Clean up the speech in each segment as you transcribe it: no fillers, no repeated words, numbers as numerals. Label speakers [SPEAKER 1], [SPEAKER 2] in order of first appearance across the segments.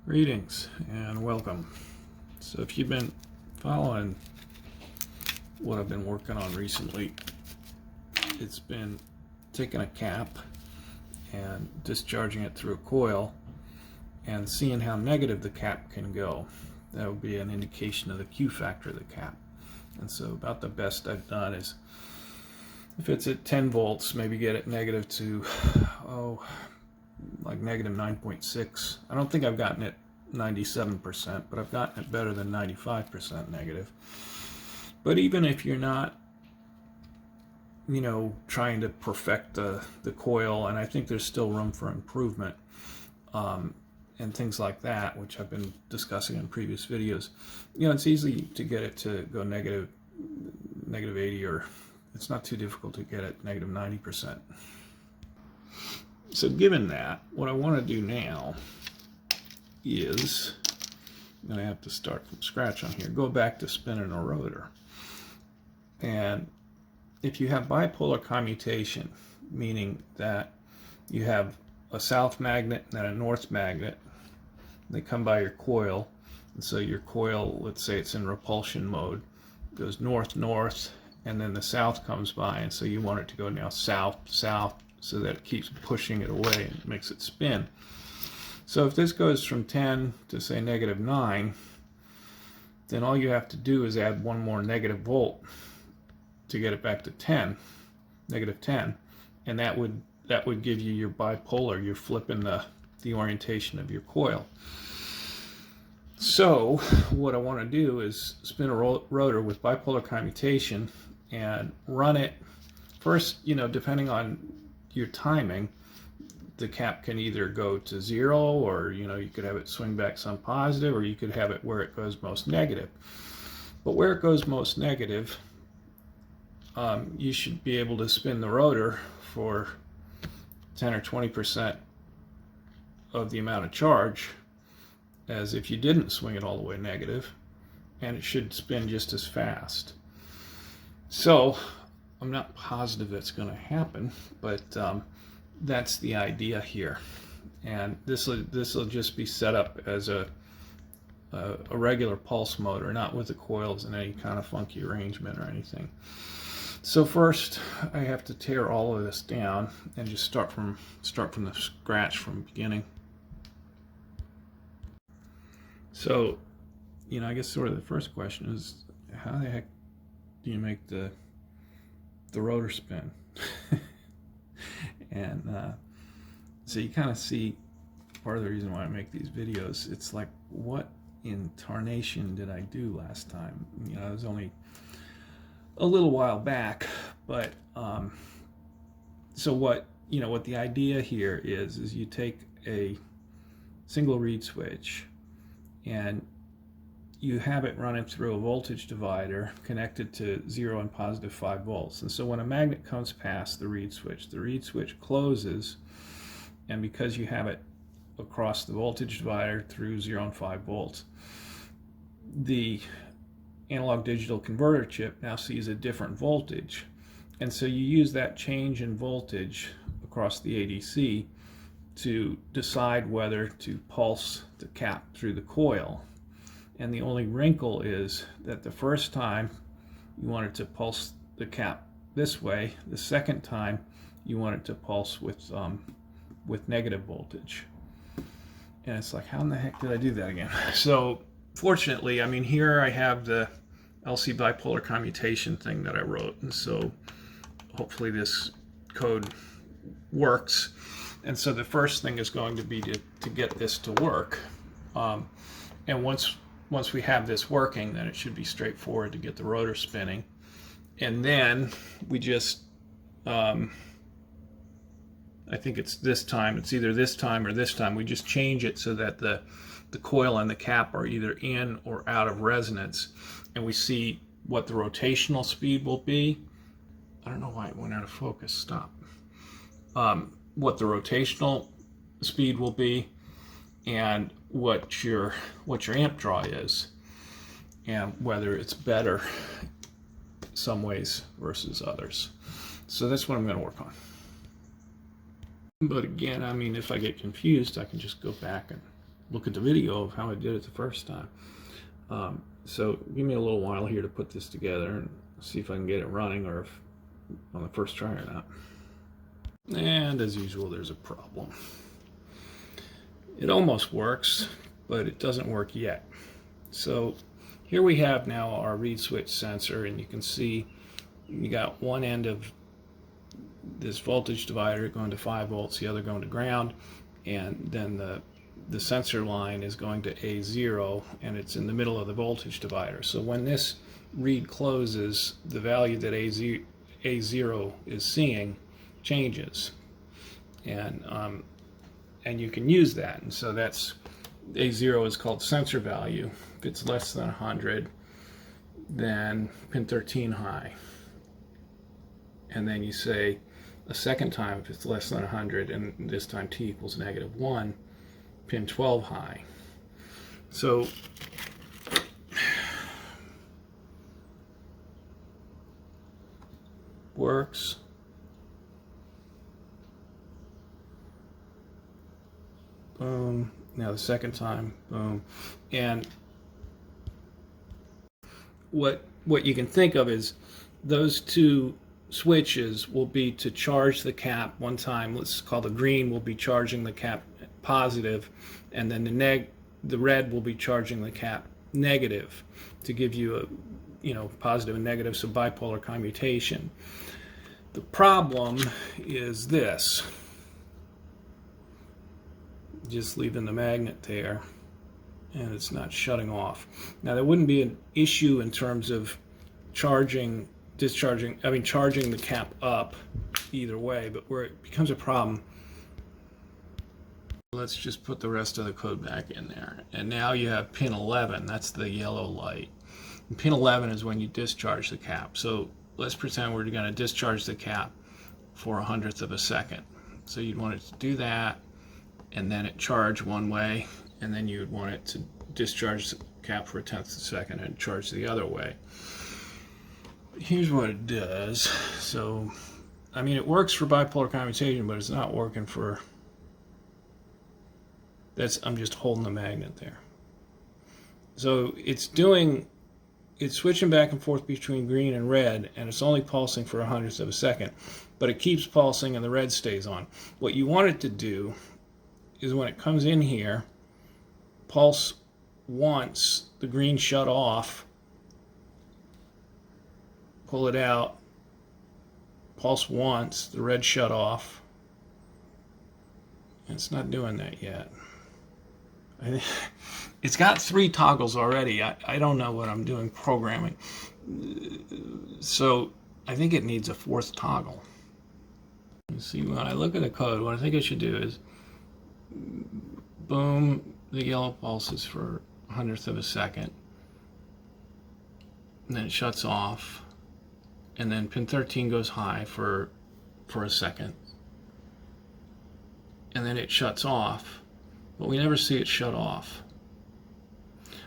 [SPEAKER 1] Greetings and welcome. So if you've been following what I've been working on recently, it's been taking a cap and discharging it through a coil and seeing how negative the cap can go. That would be an indication of the Q factor of the cap. And so about the best I've done is, if it's at 10 volts, maybe get it negative to like negative 9.6. I don't think I've gotten it 97%, but I've gotten it better than 95% negative. But even if you're not, trying to perfect the coil, and I think there's still room for improvement, and things like that, which I've been discussing in previous videos, it's easy to get it to go negative 80, or it's not too difficult to get it negative 90%. So given that, what I want to do now is, I'm going to have to start from scratch on here, go back to spinning a rotor. And if you have bipolar commutation, meaning that you have a south magnet and then a north magnet, they come by your coil, and so your coil, let's say it's in repulsion mode, goes north, and then the south comes by, and so you want it to go now south, so that it keeps pushing it away and makes it spin. So if this goes from 10 to say negative 9, then all you have to do is add one more negative volt to get it back to negative 10, and that would give you your bipolar. You're flipping the orientation of your coil. So what I want to do is spin a rotor with bipolar commutation and run it first. Depending on your timing, the cap can either go to 0, or you could have it swing back some positive, or you could have it where it goes most negative. But where it goes most negative, you should be able to spin the rotor for 10 or 20% of the amount of charge as if you didn't swing it all the way negative, and it should spin just as fast. So I'm not positive that's going to happen, but that's the idea here. And this will just be set up as a regular pulse motor, not with the coils in any kind of funky arrangement or anything. So first I have to tear all of this down and just start from the scratch from the beginning. So, I guess sort of the first question is, how the heck do you make the rotor spin? And so you kind of see part of the reason why I make these videos. It's like, what in tarnation did I do last time? It was only a little while back, but so what the idea here is you take a single reed switch and you have it running through a voltage divider connected to 0 and positive 5 volts. And so when a magnet comes past the reed switch closes, and because you have it across the voltage divider through 0 and 5 volts, the analog digital converter chip now sees a different voltage. And so you use that change in voltage across the ADC to decide whether to pulse the cap through the coil. And the only wrinkle is that the first time you want it to pulse the cap this way, the second time you want it to pulse with negative voltage. And it's like, how in the heck did I do that again? So fortunately, here I have the LC bipolar commutation thing that I wrote, and so hopefully this code works. And so the first thing is going to be to get this to work, and once we have this working, then it should be straightforward to get the rotor spinning. And then we just, I think it's this time, it's either this time or this time, we just change it so that the coil and the cap are either in or out of resonance, and we see what the rotational speed will be. I don't know why it went out of focus, stop. What the rotational speed will be, and what your amp draw is, and whether it's better some ways versus others. So that's what I'm going to work on. But again, if I get confused, I can just go back and look at the video of how I did it the first time. So give me a little while here to put this together and see if I can get it running, or if on the first try or not. And as usual, there's a problem. It almost works, but it doesn't work yet. So here we have now our reed switch sensor, and you can see you got one end of this voltage divider going to 5 volts, the other going to ground, and then the sensor line is going to A0, and it's in the middle of the voltage divider. So when this reed closes, the value that A0 is seeing changes, and you can use that. And so that's A0 is called sensor value. If it's less than 100, then pin 13 high, and then you say a second time if it's less than 100, and this time t equals -1, pin 12 high. So works. Boom. Now the second time, boom. And what you can think of is those two switches will be to charge the cap one time. Let's call the green will be charging the cap positive, and then the red will be charging the cap negative to give you a positive and negative, so bipolar commutation. The problem is this. Just leaving the magnet there, and it's not shutting off. Now there wouldn't be an issue in terms of charging the cap up either way, but where it becomes a problem, let's just put the rest of the code back in there. And now you have pin 11, that's the yellow light. And pin 11 is when you discharge the cap. So let's pretend we're going to discharge the cap for 1/100th of a second. So you'd want it to do that, and then it charge one way, and then you'd want it to discharge the cap for 1/10th of a second and charge the other way. Here's what it does. So, I mean, it works for bipolar commutation, but it's not working for... I'm just holding the magnet there. So it's switching back and forth between green and red, and it's only pulsing for 1/100th of a second, but it keeps pulsing and the red stays on. What you want it to do is when it comes in here, pulse once, the green shut off, pull it out, pulse once, the red shut off. It's not doing that yet. It's got 3 toggles already. I don't know what I'm doing programming. So I think it needs a 4th toggle. You see, when I look at the code, what I think I should do is boom, the yellow pulses for 1/100th of a second, and then it shuts off, and then pin 13 goes high for a second, and then it shuts off, but we never see it shut off.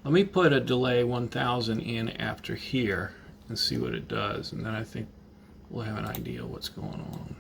[SPEAKER 1] Let me put a delay 1000 in after here and see what it does, and then I think we'll have an idea of what's going on.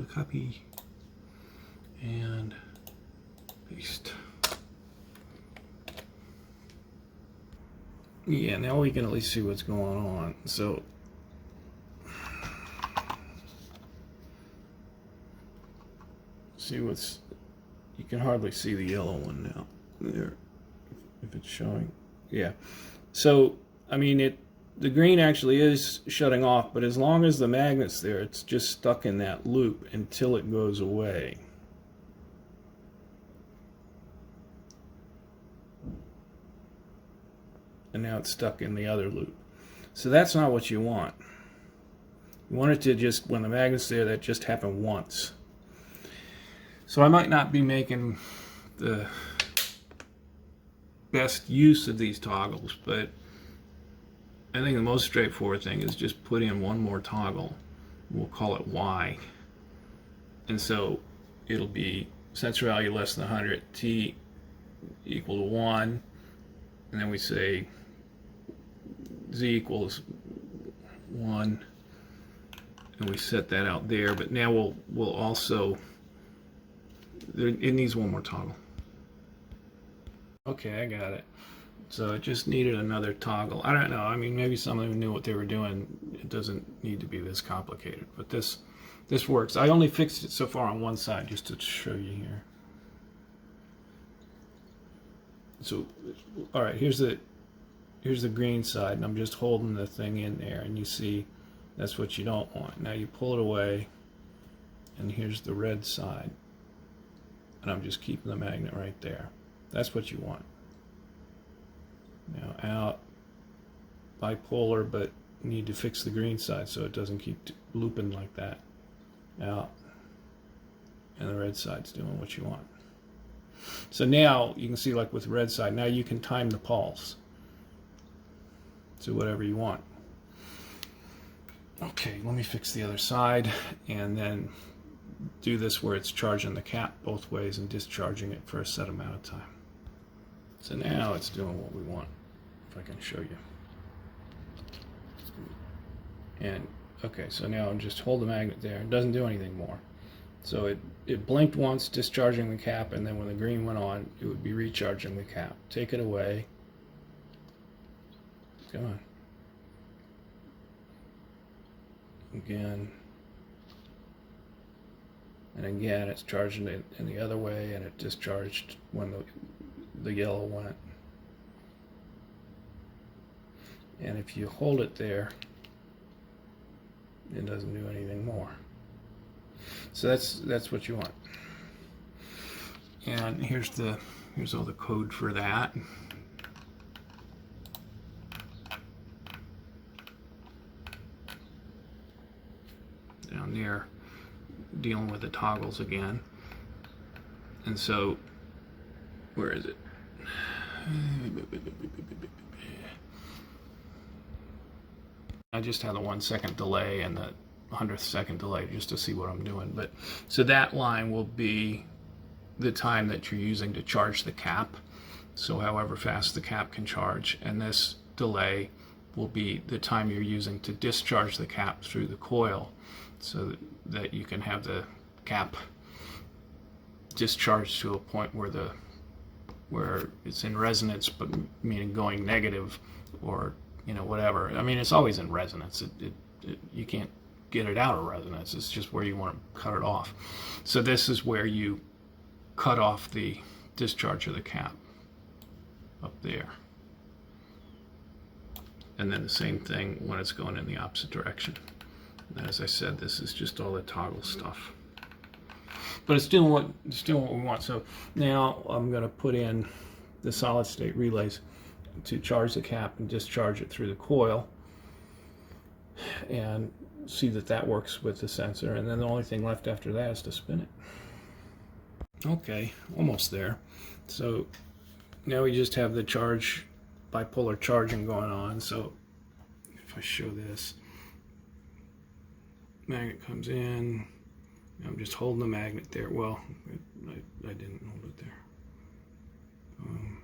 [SPEAKER 1] Copy and paste. Yeah, now we can at least see what's going on. So you can hardly see the yellow one now there, if it's showing. Yeah, so I mean the green actually is shutting off, but as long as the magnet's there, it's just stuck in that loop until it goes away. And now it's stuck in the other loop. So that's not what you want. You want it to just, when the magnet's there, that just happen once. So I might not be making the best use of these toggles, but I think the most straightforward thing is just put in one more toggle. We'll call it Y. And so it'll be sensor value less than 100, t equal to 1, and then we say z equals 1, and we set that out there. But now we'll also it needs one more toggle. Okay, I got it. So it just needed another toggle. I don't know. I mean, maybe some of them knew what they were doing. It doesn't need to be this complicated, but this works. I only fixed it so far on one side just to show you here. So, all right, here's the green side, and I'm just holding the thing in there, and you see that's what you don't want. Now you pull it away, and here's the red side, and I'm just keeping the magnet right there. That's what you want. Now out, bipolar, but need to fix the green side so it doesn't keep looping like that. Out, and the red side's doing what you want. So now you can see, like with the red side, now you can time the pulse to whatever you want. Okay, let me fix the other side and then do this where it's charging the cap both ways and discharging it for a set amount of time. So now it's doing what we want, if I can show you. And okay, so now I'm just hold the magnet there. It doesn't do anything more. So it blinked once, discharging the cap, and then when the green went on, it would be recharging the cap. Take it away. Come on. Again. And again, it's charging it in the other way, and it discharged when the yellow went. And if you hold it there, it doesn't do anything more. So that's what you want. And here's all the code for that. Down there, dealing with the toggles again. And so, where is it? I just had a 1 second delay and the 100th second delay just to see what I'm doing. But so that line will be the time that you're using to charge the cap. So however fast the cap can charge, and this delay will be the time you're using to discharge the cap through the coil, so that you can have the cap discharged to a point where it's in resonance, but meaning going negative, or whatever. I mean, it's always in resonance. You can't get it out of resonance. It's just where you want to cut it off. So this is where you cut off the discharge of the cap up there. And then the same thing when it's going in the opposite direction. And as I said, this is just all the toggle stuff. But it's still what we want. So now I'm going to put in the solid state relays to charge the cap and discharge it through the coil, and see that works with the sensor. And then the only thing left after that is to spin it. Okay, almost there. So now we just have the bipolar charging going on. So if I show this, magnet comes in, I'm just holding the magnet there. Well, I didn't hold it there. Boom,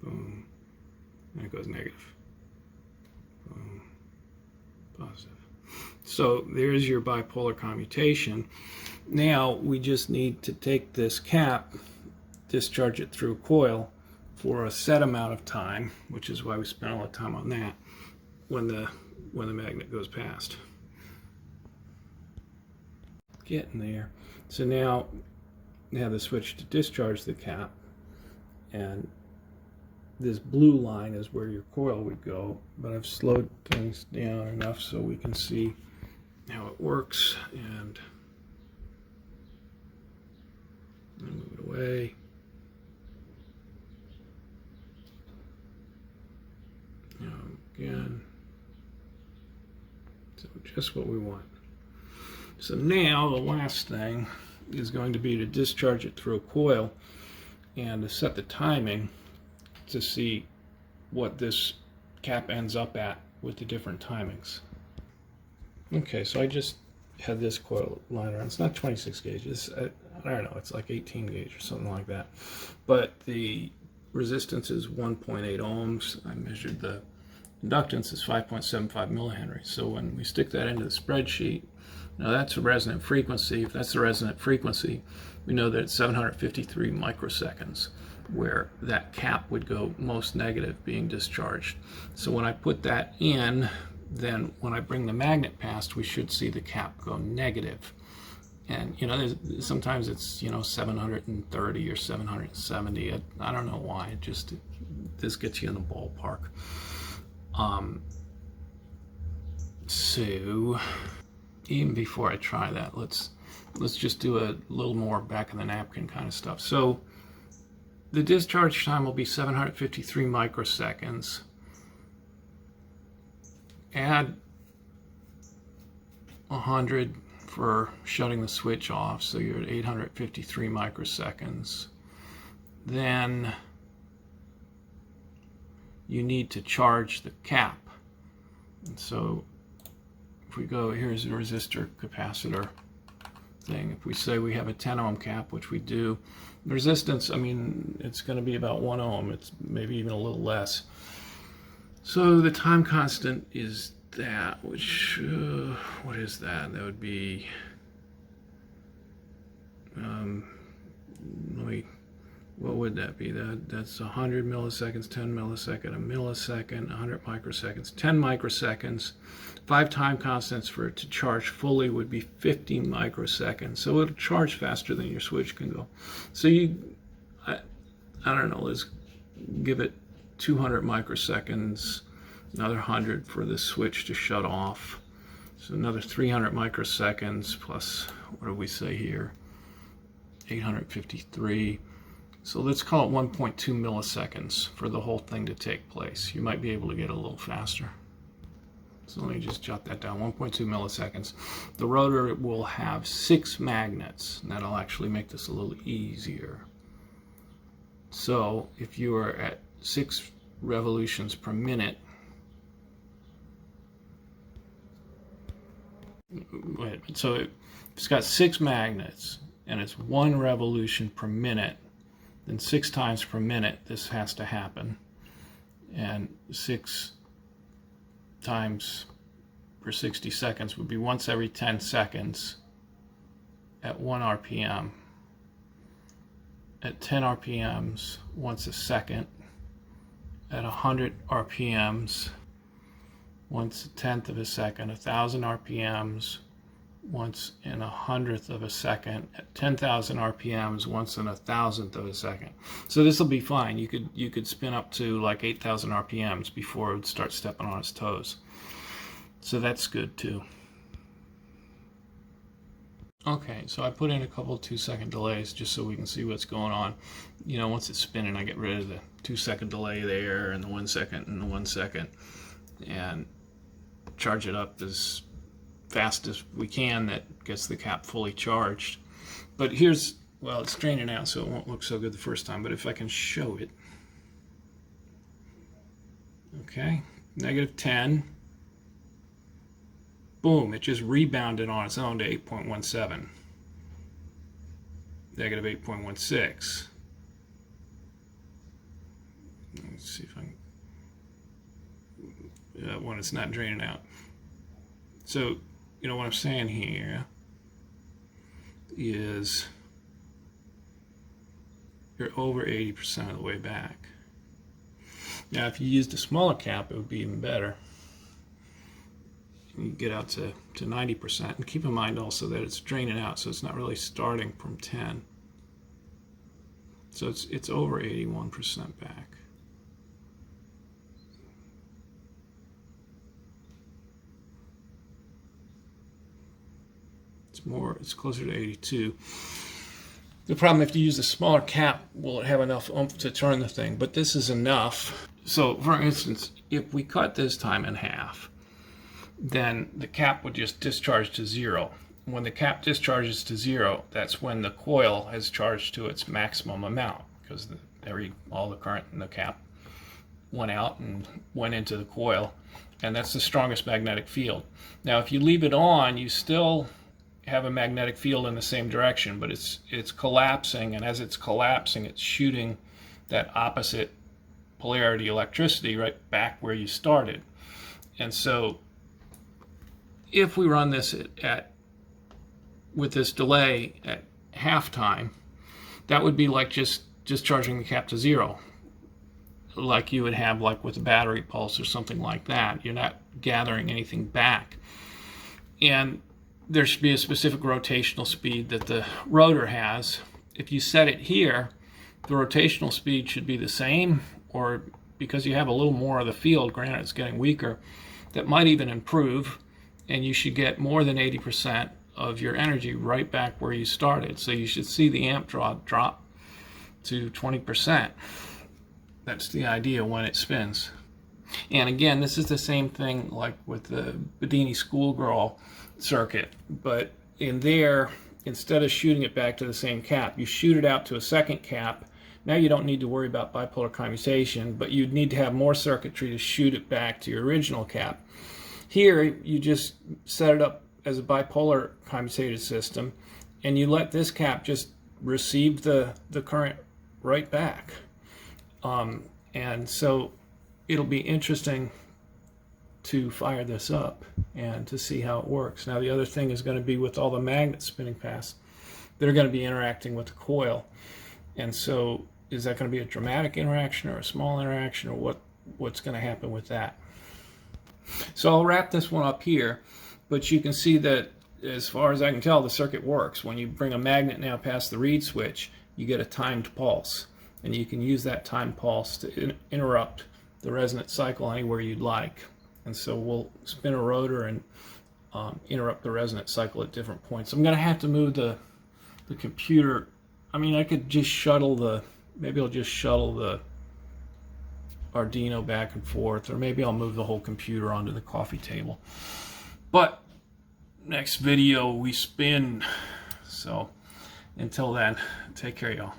[SPEAKER 1] boom, and it goes negative. Boom, positive. So there's your bipolar commutation. Now we just need to take this cap, discharge it through a coil for a set amount of time, which is why we spent all the time on that when the magnet goes past. Getting there. So now we have the switch to discharge the cap, and this blue line is where your coil would go, but I've slowed things down enough so we can see how it works, and move it away. Again. So just what we want. So now the last thing is going to be to discharge it through a coil and to set the timing to see what this cap ends up at with the different timings. Okay, so I just had this coil lying around. It's not 26 gauge. I don't know, it's like 18 gauge or something like that. But the resistance is 1.8 ohms. I measured the Inductance is 5.75 millihenry. So when we stick that into the spreadsheet, now that's a resonant frequency. If that's the resonant frequency, we know that it's 753 microseconds where that cap would go most negative, being discharged. So when I put that in, then when I bring the magnet past, we should see the cap go negative. And sometimes it's 730 or 770. I don't know why. This gets you in the ballpark. So even before I try that, let's just do a little more back of the napkin kind of stuff. So the discharge time will be 753 microseconds. Add 100 for shutting the switch off, so you're at 853 microseconds. Then you need to charge the cap. And so if we go, here's the resistor capacitor thing. If we say we have a 10 ohm cap, which we do, resistance, it's going to be about 1 ohm. It's maybe even a little less. So the time constant is that, which, what is that? That would be, what would that be? That's 100 milliseconds, 10 millisecond, a millisecond, 100 microseconds, 10 microseconds. 5 time constants for it to charge fully would be 50 microseconds. So it'll charge faster than your switch can go. So I don't know, let's give it 200 microseconds, another 100 for the switch to shut off. So another 300 microseconds plus, what do we say here? 853. So let's call it 1.2 milliseconds for the whole thing to take place. You might be able to get a little faster. So let me just jot that down, 1.2 milliseconds. The rotor will have 6 magnets, and that'll actually make this a little easier. So if you are at 6 revolutions per minute, so it's got 6 magnets, and it's 1 revolution per minute, then 6 times per minute this has to happen, and 6 times per 60 seconds would be once every 10 seconds at 1 RPM. At 10 RPMs, once a second. At 100 RPMs, once a tenth of a second. 1,000 RPMs, once in 100th of a second. At 10,000 RPMs, once in 1,000th of a second. So this will be fine. You could spin up to like 8,000 RPMs before it would start stepping on its toes. So that's good too. Okay, so I put in a couple of 2-second delays just so we can see what's going on. Once it's spinning, I get rid of the 2-second delay there and the 1 second and the 1 second, and charge it up as fast as we can. That gets the cap fully charged. But well, it's draining out, so it won't look so good the first time, but if I can show it. Okay, -10. Boom, it just rebounded on its own to 8.17. -8.16. Let's see if I can, when it's not draining out. So, what I'm saying here is you're over 80% of the way back. Now, if you used a smaller cap, it would be even better. You get out to 90%, and keep in mind also that it's draining out, so it's not really starting from 10. So it's over 81% back. It's closer to 82. The problem, if you use a smaller cap, will it have enough oomph to turn the thing? But this is enough. So for instance, if we cut this time in half, then the cap would just discharge to 0. When the cap discharges to 0, that's when the coil has charged to its maximum amount, because all the current in the cap went out and went into the coil, and that's the strongest magnetic field. Now, if you leave it on, you still have a magnetic field in the same direction, but it's collapsing, and as it's collapsing, it's shooting that opposite polarity electricity right back where you started. And so if we run this with this delay at halftime, that would be like just discharging the cap to 0, like you would have like with a battery pulse or something like that. You're not gathering anything back. And there should be a specific rotational speed that the rotor has. If you set it here, the rotational speed should be the same, or because you have a little more of the field, granted it's getting weaker, that might even improve, and you should get more than 80% of your energy right back where you started. So you should see the amp draw drop to 20%. That's the idea when it spins. And again, this is the same thing like with the Bedini schoolgirl circuit, but in there, instead of shooting it back to the same cap, you shoot it out to a second cap. Now you don't need to worry about bipolar commutation, but you'd need to have more circuitry to shoot it back to your original cap. Here, you just set it up as a bipolar commutated system, and you let this cap just receive the current right back. And so it'll be interesting to fire this up and to see how it works. Now the other thing is going to be with all the magnets spinning past. They're going to be interacting with the coil. And so is that going to be a dramatic interaction or a small interaction, or what's going to happen with that? So I'll wrap this one up here, but you can see that as far as I can tell, the circuit works. When you bring a magnet now past the reed switch, you get a timed pulse. And you can use that timed pulse to interrupt the resonant cycle anywhere you'd like. And so we'll spin a rotor and interrupt the resonant cycle at different points. I'm going to have to move the computer. I mean, I could just shuttle maybe I'll just shuttle the Arduino back and forth, or maybe I'll move the whole computer onto the coffee table. But next video we spin. So until then, take care, y'all.